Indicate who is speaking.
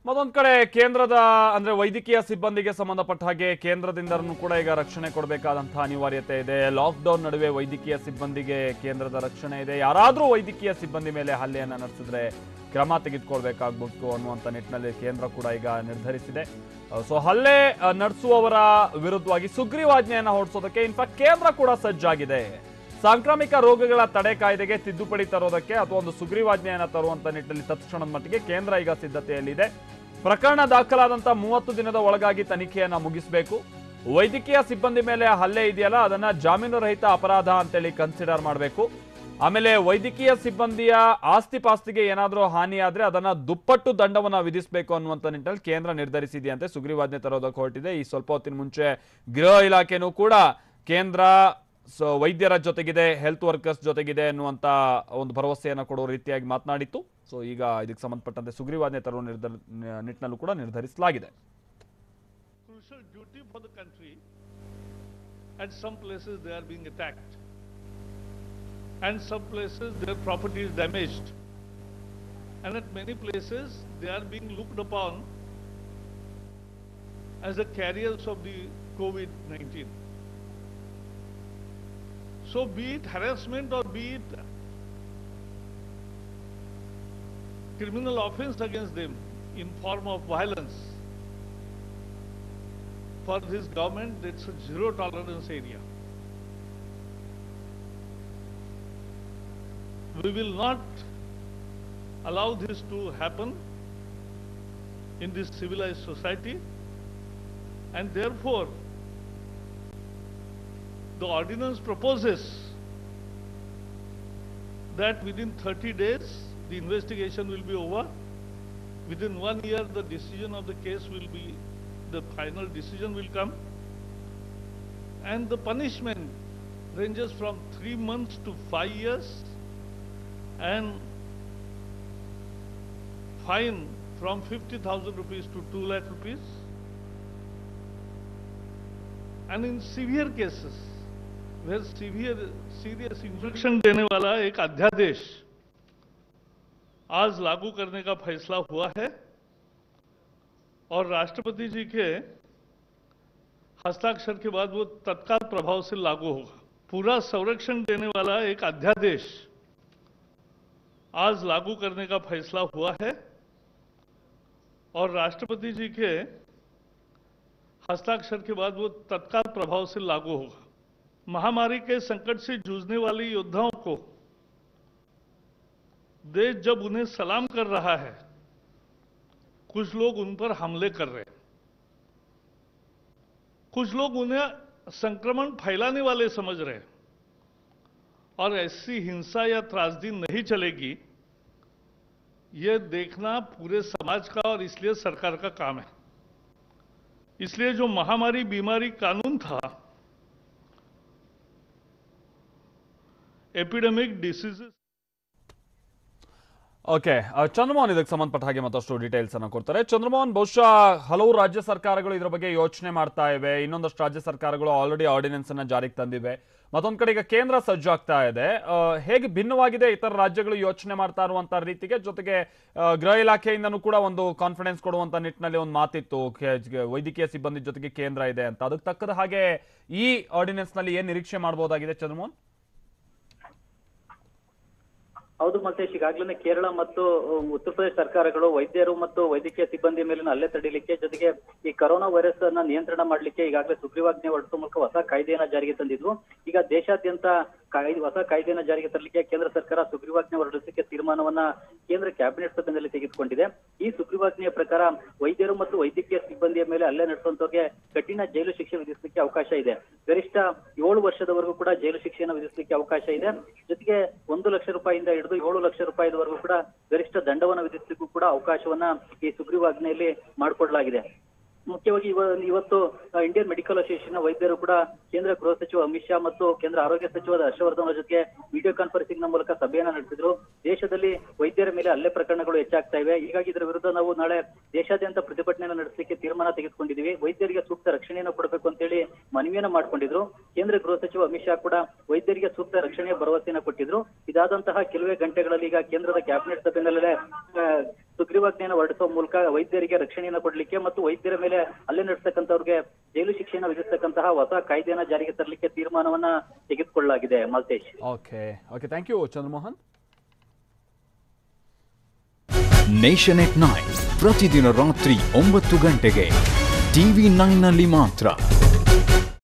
Speaker 1: ಮತ್ತೊಂದು ಕಡೆ ಕೇಂದ್ರದ ಅಂದ್ರೆ ವೈದ್ಯಕೀಯ ಸಿಬ್ಬಂದಿಗೆ ಸಂಬಂಧಪಟ್ಟ ಹಾಗೆ ಕೇಂದ್ರದಿಂದಲೂ ಕೂಡ ಈಗ ರಕ್ಷಣೆ ಕೊಡಬೇಕಾದಂತಹ ಅನಿವಾರ್ಯತೆ ಇದೆ. ಲಾಕ್ಡೌನ್ ನಡುವೆ ವೈದ್ಯಕೀಯ ಸಿಬ್ಬಂದಿಗೆ ಕೇಂದ್ರದ ರಕ್ಷಣೆ ಇದೆ. ಯಾರಾದರೂ ವೈದ್ಯಕೀಯ ಸಿಬ್ಬಂದಿ ಮೇಲೆ ಹಲ್ಲೆಯನ್ನು ನಡೆಸಿದ್ರೆ ಕ್ರಮ ತೆಗೆದುಕೊಳ್ಬೇಕಾಗಬೇಕು ಅನ್ನುವಂಥ ನಿಟ್ಟಿನಲ್ಲಿ ಕೇಂದ್ರ ಕೂಡ ಈಗ ನಿರ್ಧರಿಸಿದೆ. ಸೊ ಹಲ್ಲೆ ನಡೆಸುವವರ ವಿರುದ್ಧವಾಗಿ ಸುಗ್ರೀವಾಜ್ಞೆಯನ್ನು ಹೊರಡಿಸೋದಕ್ಕೆ ಇನ್ಫ್ಯಾಕ್ಟ್ ಕೇಂದ್ರ ಕೂಡ ಸಜ್ಜಾಗಿದೆ. ಸಾಂಕ್ರಾಮಿಕ ರೋಗಗಳ ತಡೆ ಕಾಯ್ದೆಗೆ ತಿದ್ದುಪಡಿ ತರೋದಕ್ಕೆ ಅಥವಾ ಒಂದು ಸುಗ್ರೀವಾಜ್ಞೆಯನ್ನು ತರುವಂತ ನಿಟ್ಟಿನಲ್ಲಿ ತತ್ಕ್ಷಣದ ಮಟ್ಟಿಗೆ ಕೇಂದ್ರ ಈಗ ಸಿದ್ಧತೆಯಲ್ಲಿದೆ. ಪ್ರಕರಣ ದಾಖಲಾದಂತ 30 ದಿನದ ಒಳಗಾಗಿ ತನಿಖೆಯನ್ನ ಮುಗಿಸಬೇಕು. ವೈದ್ಯಕೀಯ ಸಿಬ್ಬಂದಿ ಮೇಲೆ ಹಲ್ಲೆ ಇದೆಯಲ್ಲ ಅದನ್ನ ಜಾಮೀನು ರಹಿತ ಅಪರಾಧ ಅಂತೇಳಿ ಕನ್ಸಿಡರ್ ಮಾಡಬೇಕು. ಆಮೇಲೆ ವೈದ್ಯಕೀಯ ಸಿಬ್ಬಂದಿಯ ಆಸ್ತಿ ಪಾಸ್ತಿಗೆ ಏನಾದರೂ ಹಾನಿ ಆದ್ರೆ ಅದನ್ನ ದುಪ್ಪಟ್ಟು ದಂಡವನ್ನ ವಿಧಿಸಬೇಕು ಅನ್ನುವಂತ ನಿಟ್ಟಿನಲ್ಲಿ ಕೇಂದ್ರ ನಿರ್ಧರಿಸಿದೆಯಂತೆ. ಸುಗ್ರೀವಾಜ್ಞೆ ತರೋದಕ್ಕೆ ಹೊರಟಿದೆ. ಈ ಸ್ವಲ್ಪ ಹೊತ್ತಿನ ಮುಂಚೆ ಗೃಹ ಇಲಾಖೆನೂ ಕೂಡ ಕೇಂದ್ರ ವೈದ್ಯರ ಜೊತೆಗಿದೆ, ಹೆಲ್ತ್ ವರ್ಕರ್ಸ್ ಜೊತೆಗಿದೆ ಅನ್ನುವಂತ ಒಂದು ಭರವಸೆಯನ್ನು ಕೊಡುವ ರೀತಿಯಾಗಿ ಮಾತನಾಡಿತ್ತು. ಸೊ ಈಗ ಇದಕ್ಕೆ ಸಂಬಂಧಪಟ್ಟಂತೆ ಸುಗ್ರೀವಾಜ್ಞೆ ತರುವ ನಿಟ್ಟಿನಲ್ಲೂ ಕೂಡ ನಿರ್ಧರಿಸಲಾಗಿದೆ.
Speaker 2: Crucial duty for the country. At some places they are being attacked, and some places their property is damaged, and at many places they are being looked upon as the carriers of the COVID-19. So be it harassment or be it criminal offense against them in form of violence, for this government it's a zero tolerance area. We will not allow this to happen in this civilized society, and therefore the ordinance proposes that within 30 days the investigation will be over. Within 1 year the decision of the case will be, the final decision will come, and the punishment ranges from 3 months to 5 years and fine from 50,000 rupees to 2 lakh rupees. And in severe cases where serious injection देने वाला एक अध्यादेश आज लागू करने का फैसला हुआ है और राष्ट्रपति जी के हस्ताक्षर के बाद वो तत्काल प्रभाव से लागू होगा. पूरा संरक्षण देने वाला एक अध्यादेश आज लागू करने का फैसला हुआ है और राष्ट्रपति जी के हस्ताक्षर के बाद वो तत्काल प्रभाव से लागू होगा. महामारी के संकट से जूझने वाले योद्धाओं को देश जब उन्हें सलाम कर रहा है, कुछ लोग उन पर हमले कर रहे हैं, कुछ लोग उन्हें संक्रमण फैलाने वाले समझ रहे हैं, और ऐसी हिंसा या त्रासदी नहीं चलेगी, यह देखना पूरे समाज का और इसलिए सरकार का काम है. इसलिए जो महामारी बीमारी कानून था, एपिडेमिक डिसीजेस.
Speaker 1: ಓಕೆ, ಚಂದ್ರಮೋಹನ್ ಇದಕ್ಕೆ ಸಂಬಂಧಪಟ್ಟ ಹಾಗೆ ಮತ್ತಷ್ಟು ಡೀಟೇಲ್ಸ್ ಅನ್ನು ಕೊಡ್ತಾರೆ. ಚಂದ್ರಮೋಹನ್, ಬಹುಶಃ ಹಲವು ರಾಜ್ಯ ಸರ್ಕಾರಗಳು ಇದರ ಬಗ್ಗೆ ಯೋಚನೆ ಮಾಡ್ತಾ ಇವೆ. ಇನ್ನೊಂದಷ್ಟು ರಾಜ್ಯ ಸರ್ಕಾರಗಳು ಆಲ್ರೆಡಿ ಆರ್ಡಿನೆನ್ಸ್ ಅನ್ನ ಜಾರಿಗೆ ತಂದಿವೆ. ಮತ್ತೊಂದು ಕಡೆ ಈಗ ಕೇಂದ್ರ ಸಜ್ಜಾಗ್ತಾ ಇದೆ. ಹೇಗೆ ಭಿನ್ನವಾಗಿದೆ ಇತರ ರಾಜ್ಯಗಳು ಯೋಚನೆ ಮಾಡ್ತಾ ಇರುವಂತ ರೀತಿಗೆ? ಜೊತೆಗೆ ಗೃಹ ಇಲಾಖೆಯಿಂದನೂ ಕೂಡ ಒಂದು ಕಾನ್ಫಿಡೆನ್ಸ್ ಕೊಡುವಂತ ನಿಟ್ಟಿನಲ್ಲಿ ಒಂದು ಮಾತಿತ್ತು, ವೈದ್ಯಕೀಯ ಸಿಬ್ಬಂದಿ ಜೊತೆಗೆ ಕೇಂದ್ರ ಇದೆ ಅಂತ. ಅದಕ್ಕೆ ತಕ್ಕದ ಹಾಗೆ ಈ ಆರ್ಡಿನೆನ್ಸ್ ನಲ್ಲಿ ಏನ್ ನಿರೀಕ್ಷೆ ಮಾಡಬಹುದಾಗಿದೆ ಚಂದ್ರಮೋಹನ್?
Speaker 3: ಹೌದು ಮಲ್ತೇಶ್, ಈಗಾಗಲೇ ಕೇರಳ ಮತ್ತು ಉತ್ತರ ಪ್ರದೇಶ ಸರ್ಕಾರಗಳು ವೈದ್ಯರು ಮತ್ತು ವೈದ್ಯಕೀಯ ಸಿಬ್ಬಂದಿ ಮೇಲಿನ ಹಲ್ಲೆ ತಡೆಯಲಿಕ್ಕೆ, ಜೊತೆಗೆ ಈ ಕೊರೋನಾ ವೈರಸ್ ಅನ್ನ ನಿಯಂತ್ರಣ ಮಾಡಲಿಕ್ಕೆ ಈಗಾಗಲೇ ಸುಗ್ರೀವಾಜ್ಞೆ ಹೊರಡಿಸುವ ಮೂಲಕ ಹೊಸ ಕಾಯ್ದೆಯನ್ನ ಜಾರಿಗೆ ತಂದಿದ್ವು. ಈಗ ದೇಶಾದ್ಯಂತ ಹೊಸ ಕಾಯ್ದೆಯನ್ನ ಜಾರಿಗೆ ತರಲಿಕ್ಕೆ ಕೇಂದ್ರ ಸರ್ಕಾರ ಸುಗ್ರೀವಾಜ್ಞೆ ಹೊರಡಿಸಲಿಕ್ಕೆ ತೀರ್ಮಾನವನ್ನ ಕೇಂದ್ರ ಕ್ಯಾಬಿನೆಟ್ ಸಭೆಯಲ್ಲಿ ತೆಗೆದುಕೊಂಡಿದೆ. ಈ ಸುಗ್ರೀವಾಜ್ಞೆಯ ಪ್ರಕಾರ ವೈದ್ಯರು ಮತ್ತು ವೈದ್ಯಕೀಯ ಸಿಬ್ಬಂದಿಯ ಮೇಲೆ ಹಲ್ಲೆ ನಡೆಸುವಂತವರಿಗೆ ಕಠಿಣ ಜೈಲು ಶಿಕ್ಷೆ ವಿಧಿಸಲಿಕ್ಕೆ ಅವಕಾಶ ಇದೆ. ಗರಿಷ್ಠ 7 ವರ್ಷದವರೆಗೂ ಕೂಡ ಜೈಲು ಶಿಕ್ಷೆಯನ್ನು ವಿಧಿಸಲಿಕ್ಕೆ ಅವಕಾಶ ಇದೆ. ಜೊತೆಗೆ 1 ಲಕ್ಷ ರೂಪಾಯಿಯಿಂದ ಹಿಡಿದು 7 ಲಕ್ಷ ರೂಪಾಯಿವರೆಗೂ ಕೂಡ ಗರಿಷ್ಠ ದಂಡವನ್ನು ವಿಧಿಸಲಿಕ್ಕೂ ಕೂಡ ಅವಕಾಶವನ್ನ ಈ ಸುಗ್ರೀವಾಜ್ಞೆಯಲ್ಲಿ ಮಾಡಿಕೊಡಲಾಗಿದೆ. ಮುಖ್ಯವಾಗಿ ಇವತ್ತು ಇಂಡಿಯನ್ ಮೆಡಿಕಲ್ ಅಸೋಸಿಯೇಷನ್ ವೈದ್ಯರು ಕೂಡ ಕೇಂದ್ರ ಗೃಹ ಸಚಿವ ಅಮಿತ್ ಶಾ ಮತ್ತು ಕೇಂದ್ರ ಆರೋಗ್ಯ ಸಚಿವ ಹರ್ಷವರ್ಧನ್ ಅವರ ಜೊತೆ ವಿಡಿಯೋ ಕಾನ್ಫರೆನ್ಸಿಂಗ್ ನ ಮೂಲಕ ಸಭೆಯನ್ನ ನಡೆಸಿದ್ರು. ದೇಶದಲ್ಲಿ ವೈದ್ಯರ ಮೇಲೆ ಹಲ್ಲೆ ಪ್ರಕರಣಗಳು ಹೆಚ್ಚಾಗ್ತಾ ಇವೆ. ಹೀಗಾಗಿ ಇದರ ವಿರುದ್ಧ ನಾವು ನಾಳೆ ದೇಶಾದ್ಯಂತ ಪ್ರತಿಭಟನೆಯನ್ನು ನಡೆಸಲಿಕ್ಕೆ ತೀರ್ಮಾನ ತೆಗೆದುಕೊಂಡಿದ್ದೀವಿ. ವೈದ್ಯರಿಗೆ ಸೂಕ್ತ ರಕ್ಷಣೆಯನ್ನು ಕೊಡಬೇಕು ಅಂತೇಳಿ ಮನವಿಯನ್ನ ಮಾಡ್ಕೊಂಡಿದ್ರು. ಕೇಂದ್ರ ಗೃಹ ಸಚಿವ ಅಮಿತ್ ಶಾ ಕೂಡ ವೈದ್ಯರಿಗೆ ಸೂಕ್ತ ರಕ್ಷಣೆಯ ಭರವಸೆಯನ್ನು ಕೊಟ್ಟಿದ್ರು. ಇದಾದಂತಹ ಕೆಲವೇ ಗಂಟೆಗಳಲ್ಲಿ ಈಗ ಕೇಂದ್ರದ ಕ್ಯಾಬಿನೆಟ್ ಸಭೆಯಲ್ಲೇ ಸುಗ್ರೀವಾಜ್ಞೆಯನ್ನು ಹೊರಡಿಸುವ ಮೂಲಕ ವೈದ್ಯರಿಗೆ ರಕ್ಷಣೆಯನ್ನು ಕೊಡ್ಲಿಕ್ಕೆ ಮತ್ತು ವೈದ್ಯರ ಮೇಲೆ ಹಲ್ಲೆ ನಡೆಸತಕ್ಕಂಥವ್ರಿಗೆ ಜೈಲು ಶಿಕ್ಷೆಯನ್ನು ವಿಧಿಸತಕ್ಕಂತಹ ಹೊಸ ಕಾಯ್ದೆಯನ್ನ ಜಾರಿಗೆ ತರಲಿಕ್ಕೆ ತೀರ್ಮಾನವನ್ನ ತೆಗೆದುಕೊಳ್ಳಲಾಗಿದೆ Maltesh.
Speaker 1: Okay, thank you Chandramohan.
Speaker 4: Nation at 9 ಪ್ರತಿದಿನ ರಾತ್ರಿ 9 ಗಂಟೆಗೆ TV9 ನಲ್ಲಿ ಮಾತ್ರ.